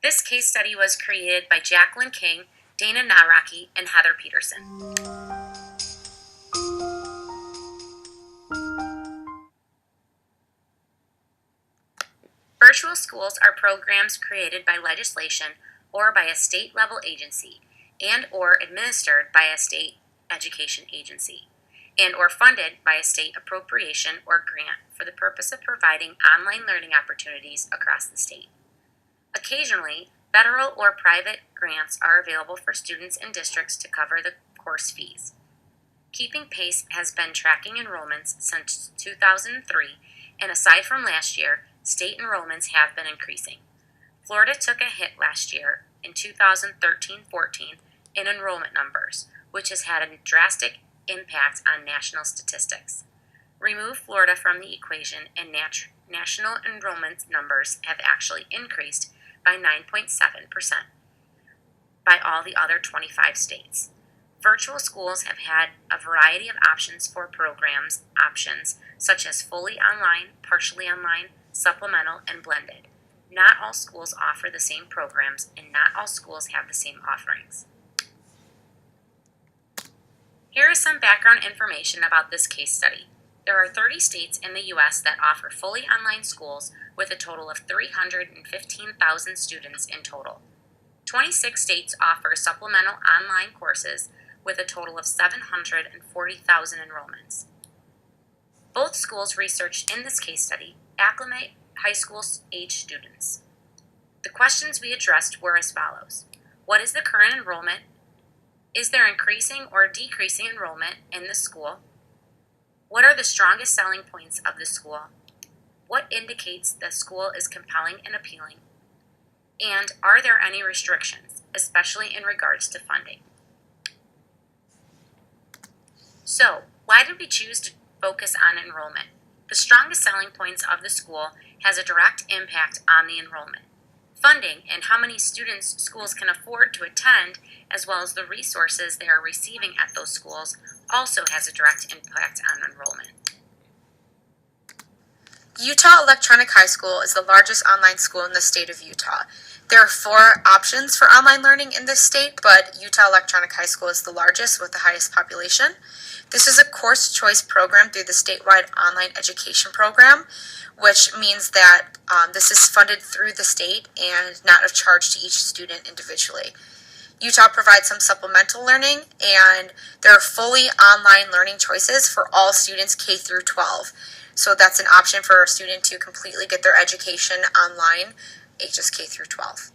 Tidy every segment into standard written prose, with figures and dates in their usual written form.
This case study was created by Jacqueline King, Dana Nawrocki, and Heather Petersen. Virtual schools are programs created by legislation or by a state-level agency and or administered by a state education agency and or funded by a state appropriation or grant for the purpose of providing online learning opportunities across the state. Occasionally, federal or private grants are available for students and districts to cover the course fees. Keeping Pace has been tracking enrollments since 2003, and aside from last year, state enrollments have been increasing. Florida took a hit last year in 2013-14 in enrollment numbers, which has had a drastic impact on national statistics. Remove Florida from the equation and national enrollment numbers have actually increased by 9.7% by all the other 25 states. Virtual schools have had a variety of options for programs, such as fully online, partially online, supplemental, and blended. Not all schools offer the same programs, and not all schools have the same offerings. Here is some background information about this case study. There are 30 states in the U.S. that offer fully online schools with a total of 315,000 students in total. 26 states offer supplemental online courses with a total of 740,000 enrollments. Both schools researched in this case study acclimate high school age students. The questions we addressed were as follows. What is the current enrollment? Is there increasing or decreasing enrollment in the school? What are the strongest selling points of the school? What indicates the school is compelling and appealing? And are there any restrictions, especially in regards to funding? So, why did we choose to focus on enrollment? The strongest selling points of the school has a direct impact on the enrollment. Funding and how many students schools can afford to attend, as well as the resources they are receiving at those schools, also has a direct impact on enrollment. Utah Electronic High School is the largest online school in the state of Utah. There are 4 options for online learning in this state, but Utah Electronic High School is the largest with the highest population. This is a course choice program through the statewide online education program, which means that this is funded through the state and not of charge to each student individually. Utah provides some supplemental learning, and there are fully online learning choices for all students K through 12. So that's an option for a student to completely get their education online, ages K through 12.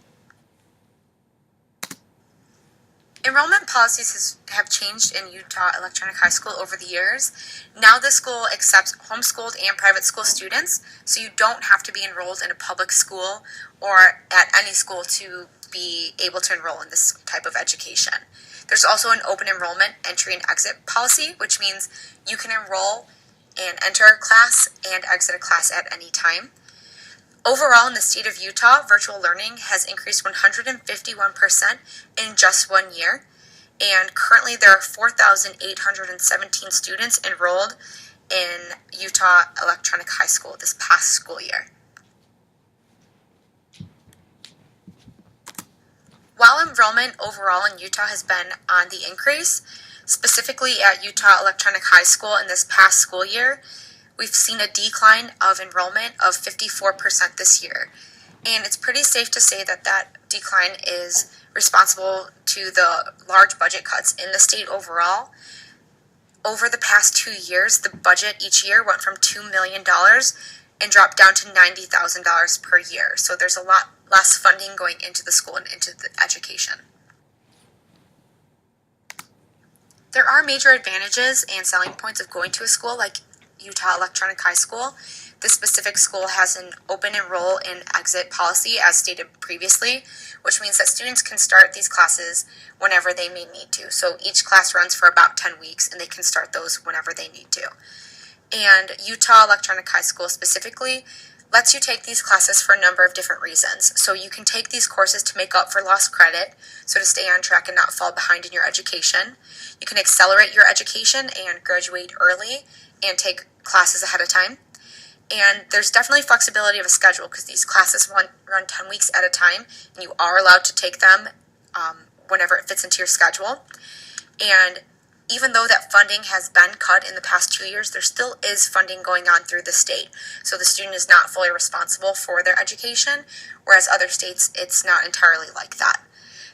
Enrollment policies have changed in Utah Electronic High School over the years. Now the school accepts homeschooled and private school students, so you don't have to be enrolled in a public school or at any school to be able to enroll in this type of education. There's also an open enrollment entry and exit policy, which means you can enroll and enter a class and exit a class at any time. Overall, in the state of Utah, virtual learning has increased 151% in just 1 year, and currently there are 4,817 students enrolled in Utah Electronic High School this past school year. While enrollment overall in Utah has been on the increase, specifically at Utah Electronic High School in this past school year, we've seen a decline of enrollment of 54% this year. And it's pretty safe to say that that decline is responsible to the large budget cuts in the state overall. Over the past 2 years, the budget each year went from $2 million and dropped down to $90,000 per year. So there's a lot less funding going into the school and into the education. There are major advantages and selling points of going to a school like Utah Electronic High School. This specific school has an open enroll and exit policy as stated previously, which means that students can start these classes whenever they may need to. So each class runs for about 10 weeks and they can start those whenever they need to. And Utah Electronic High School specifically lets you take these classes for a number of different reasons. So you can take these courses to make up for lost credit, so to stay on track and not fall behind in your education. You can accelerate your education and graduate early and take classes ahead of time. And there's definitely flexibility of a schedule because these classes run 10 weeks at a time, and you are allowed to take them whenever it fits into your schedule. And even though that funding has been cut in the past 2 years, there still is funding going on through the state. So the student is not fully responsible for their education, whereas other states, it's not entirely like that.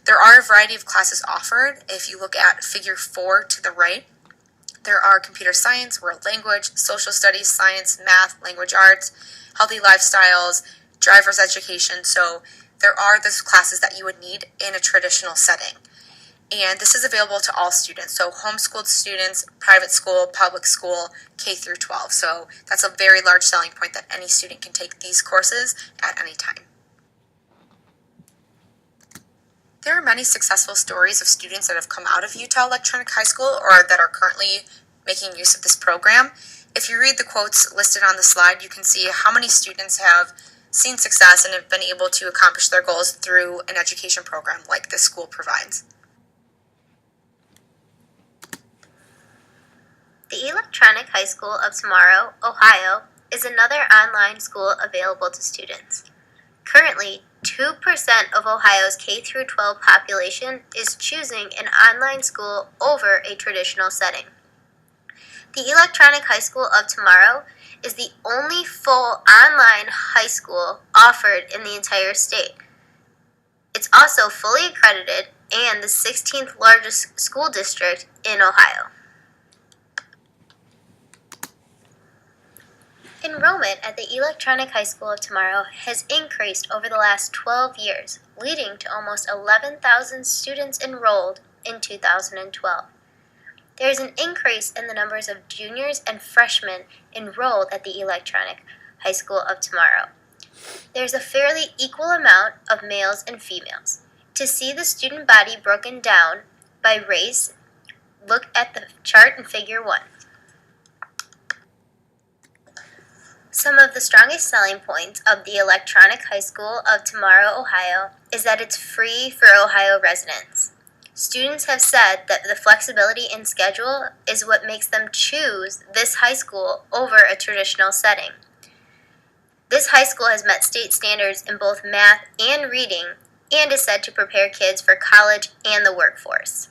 There are a variety of classes offered. If you look at figure 4 to the right, there are computer science, world language, social studies, science, math, language arts, healthy lifestyles, driver's education. So there are those classes that you would need in a traditional setting. And this is available to all students. So homeschooled students, private school, public school, K through 12. So that's a very large selling point that any student can take these courses at any time. There are many successful stories of students that have come out of Utah Electronic High School or that are currently making use of this program. If you read the quotes listed on the slide, you can see how many students have seen success and have been able to accomplish their goals through an education program like this school provides. The Electronic High School of Tomorrow, Ohio, is another online school available to students. Currently, 2% of Ohio's K-12 population is choosing an online school over a traditional setting. The Electronic High School of Tomorrow is the only full online high school offered in the entire state. It's also fully accredited and the 16th largest school district in Ohio. Enrollment at the Electronic High School of Tomorrow has increased over the last 12 years, leading to almost 11,000 students enrolled in 2012. There is an increase in the numbers of juniors and freshmen enrolled at the Electronic High School of Tomorrow. There is a fairly equal amount of males and females. To see the student body broken down by race, look at the chart in Figure 1. Some of the strongest selling points of the Electronic High School of Tomorrow, Ohio, is that it's free for Ohio residents. Students have said that the flexibility in schedule is what makes them choose this high school over a traditional setting. This high school has met state standards in both math and reading and is said to prepare kids for college and the workforce.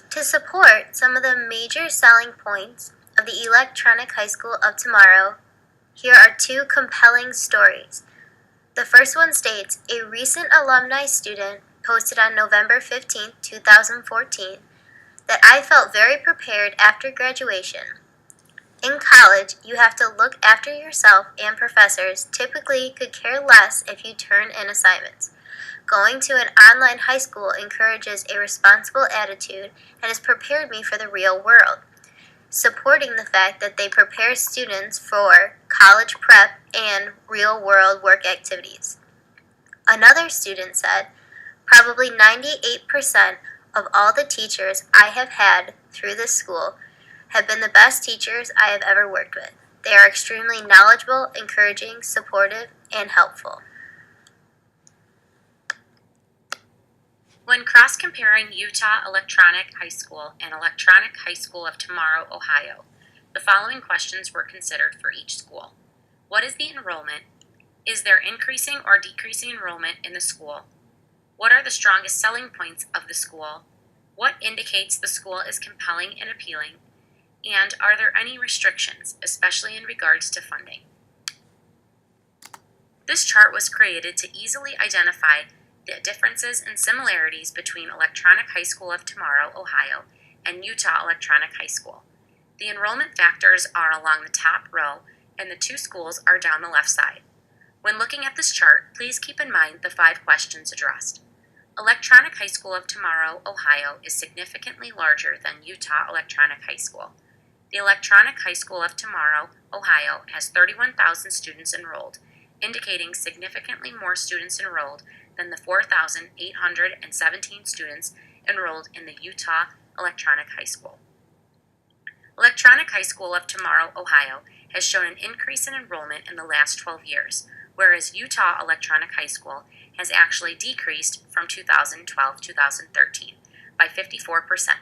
To support some of the major selling points of the Electronic High School of Tomorrow, here are two compelling stories. The first one states, a recent alumni student posted on November 15, 2014, that I felt very prepared after graduation. In college, you have to look after yourself, and professors typically could care less if you turn in assignments. Going to an online high school encourages a responsible attitude and has prepared me for the real world, supporting the fact that they prepare students for college prep and real-world work activities. Another student said, probably 98% of all the teachers I have had through this school have been the best teachers I have ever worked with. They are extremely knowledgeable, encouraging, supportive, and helpful. When cross-comparing Utah Electronic High School and Electronic High School of Tomorrow, Ohio, the following questions were considered for each school. What is the enrollment? Is there increasing or decreasing enrollment in the school? What are the strongest selling points of the school? What indicates the school is compelling and appealing? And are there any restrictions, especially in regards to funding? This chart was created to easily identify the differences and similarities between Electronic High School of Tomorrow, Ohio, and Utah Electronic High School. The enrollment factors are along the top row, and the two schools are down the left side. When looking at this chart, please keep in mind the 5 questions addressed. Electronic High School of Tomorrow, Ohio, is significantly larger than Utah Electronic High School. The Electronic High School of Tomorrow, Ohio, has 31,000 students enrolled, indicating significantly more students enrolled than the 4,817 students enrolled in the Utah Electronic High School. Electronic High School of Tomorrow, Ohio, has shown an increase in enrollment in the last 12 years, whereas Utah Electronic High School has actually decreased from 2012-2013 by 54%.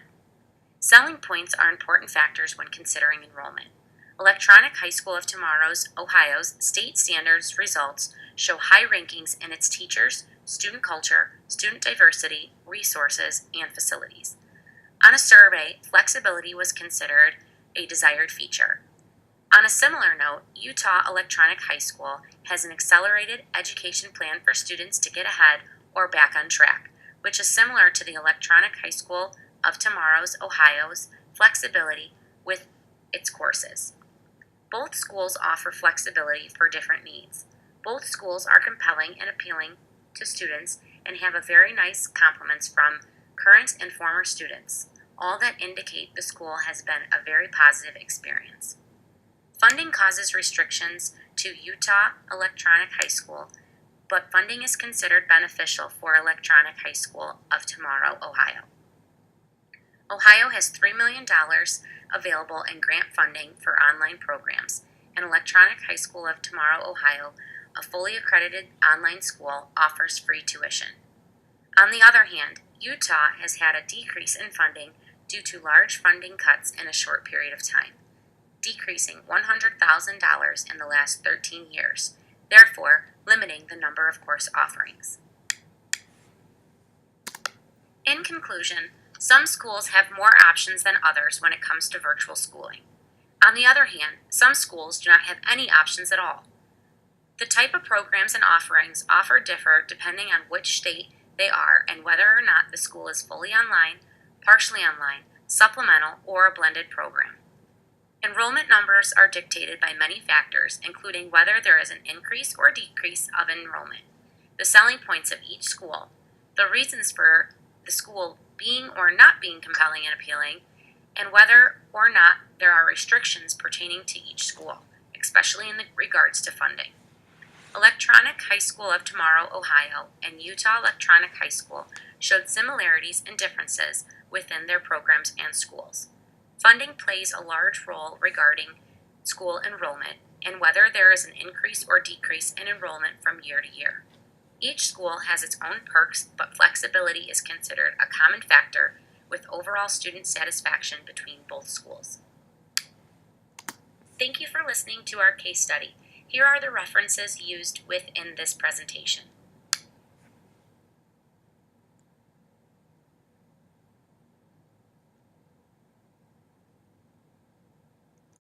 Selling points are important factors when considering enrollment. Electronic High School of Tomorrow's, Ohio's state standards results show high rankings in its teachers, student culture, student diversity, resources, and facilities. On a survey, flexibility was considered a desired feature. On a similar note, Utah Electronic High School has an accelerated education plan for students to get ahead or back on track, which is similar to the Electronic High School of Tomorrow's, Ohio's flexibility with its courses. Both schools offer flexibility for different needs. Both schools are compelling and appealing to students and have a very nice compliments from current and former students, all that indicate the school has been a very positive experience. Funding causes restrictions to Utah Electronic High School, but funding is considered beneficial for Electronic High School of Tomorrow, Ohio. Ohio has $3 million available in grant funding for online programs, and Electronic High School of Tomorrow, Ohio, a fully accredited online school, offers free tuition. On the other hand, Utah has had a decrease in funding due to large funding cuts in a short period of time, decreasing $100,000 in the last 13 years, therefore limiting the number of course offerings. In conclusion, some schools have more options than others when it comes to virtual schooling. On the other hand, some schools do not have any options at all. The type of programs and offerings offered differ depending on which state they are and whether or not the school is fully online, partially online, supplemental, or a blended program. Enrollment numbers are dictated by many factors, including whether there is an increase or decrease of enrollment, the selling points of each school, the reasons for the school being or not being compelling and appealing, and whether or not there are restrictions pertaining to each school, especially in regards to funding. Electronic High School of Tomorrow, Ohio, and Utah Electronic High School showed similarities and differences within their programs and schools. Funding plays a large role regarding school enrollment and whether there is an increase or decrease in enrollment from year to year. Each school has its own perks, but flexibility is considered a common factor with overall student satisfaction between both schools. Thank you for listening to our case study. Here are the references used within this presentation.